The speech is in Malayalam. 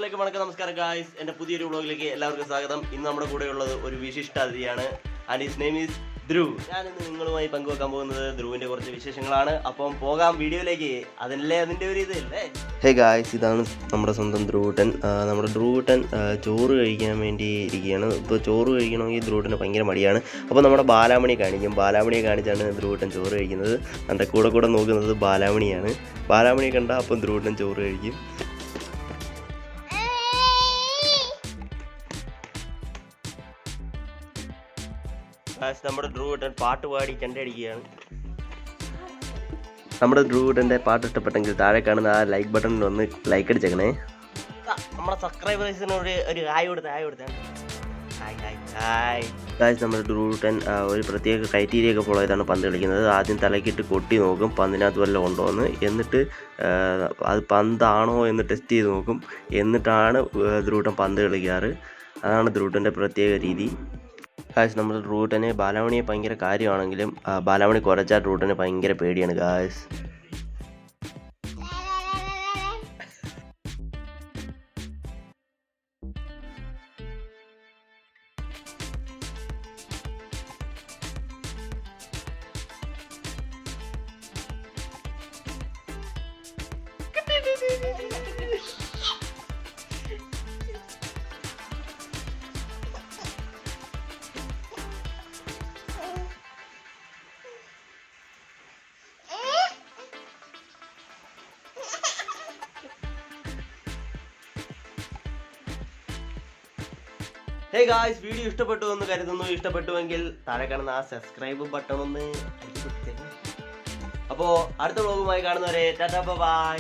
അസ്സലാമലൈക്കും വണക്കം നമസ്കാരം ഗായ്സ്. എൻ്റെ പുതിയൊരു വ്ളോഗിലേക്ക് എല്ലാവർക്കും സ്വാഗതം. ഇന്ന് നമ്മുടെ കൂടെ ഉള്ളത് ഒരു വിശിഷ്ട അതിഥിയാണ്. And his name is Dhruv. ഞാനിന്ന് നിങ്ങളുമായി പങ്കുവെക്കാൻ പോകുന്നത് ധ്രുവിൻ്റെ കുറച്ച് വിശേഷങ്ങളാണ്. അപ്പം പോകാം വീഡിയോയിലേക്ക്. അതിൻ്റെ ഒരു ഇതല്ലേ. ഹേ ഗായ്സ്, ഇതാണ് നമ്മുടെ സ്വന്തം ധ്രുവൂട്ടൻ. നമ്മുടെ ധ്രുവൂട്ടൻ ചോറ് കഴിക്കാൻ വേണ്ടി ഇരിക്കുകയാണ്. ഇപ്പോൾ ചോറ് കഴിക്കണമെങ്കിൽ ധ്രുവൂട്ടന് ഭയങ്കര മടിയാണ്. അപ്പോൾ നമ്മുടെ ബാലാമണിയെ കാണിക്കും. ബാലാമണിയെ കാണിച്ചാണ് ധ്രുവൂട്ടൻ ചോറ് കഴിക്കുന്നത്. എൻ്റെ കൂടെ നോക്കുന്നത് ബാലാമണിയാണ്. ബാലാമണിയെ കണ്ടാൽ അപ്പം ധ്രുവൂട്ടൻ ചോറ് കഴിക്കും. നമ്മുടെ ധ്രുവൂട്ടൻ പാട്ട് പാടി ചെണ്ടടിക്കുകയാണ്. നമ്മുടെ ധ്രുവൂട്ടൻ്റെ പാട്ട് ഇഷ്ടപ്പെട്ടെങ്കിൽ താഴെ കാണുന്ന ആ ലൈക്ക് ബട്ടണിൽ ഒന്ന് ലൈക്ക് അടിച്ചേക്കണേ. നമ്മുടെ സബ്സ്ക്രൈബേഴ്സിനോട് ഒരു ഹായ് കൊടുത്തേ. നമ്മുടെ ധ്രുവൂട്ടൻ ഒരു പ്രത്യേക ക്രൈറ്റീരിയ ഒക്കെ ഫോളോ ചെയ്താണ് പന്ത് കളിക്കുന്നത്. ആദ്യം തലക്കിട്ട് കൊട്ടി നോക്കും പന്തിനകത്ത് വല്ലതും ഉണ്ടോ എന്ന്. എന്നിട്ട് അത് പന്താണോ എന്ന് ടെസ്റ്റ് ചെയ്ത് നോക്കും. എന്നിട്ടാണ് ധ്രുവൂട്ടൻ പന്ത് കളിക്കാറ്. അതാണ് ധ്രുവൂട്ടൻ്റെ പ്രത്യേക രീതി. ഗായ്സ്, നമ്മുടെ ധ്രുവൂട്ടന് ബാലാമണിയെ ഭയങ്കര കാര്യമാണെങ്കിലും ബാലാമണി കുറച്ചാൽ ധ്രുവൂട്ടന് ഭയങ്കര പേടിയാണ് ഗായ്സ്. ഹേ ഗായ്സ്, വീഡിയോ ഇഷ്ടപ്പെട്ടു എന്ന് കരുതുന്നു. ഇഷ്ടപ്പെട്ടുവെങ്കിൽ താഴെ കാണുന്ന ആ സബ്സ്ക്രൈബ് ബട്ടൺ ഒന്ന് അടിച്ചു കൊടുത്തേ. അപ്പോൾ അടുത്ത വ്ളോഗുമായി കാണുന്നവരെ ടാറ്റാ ബൈ.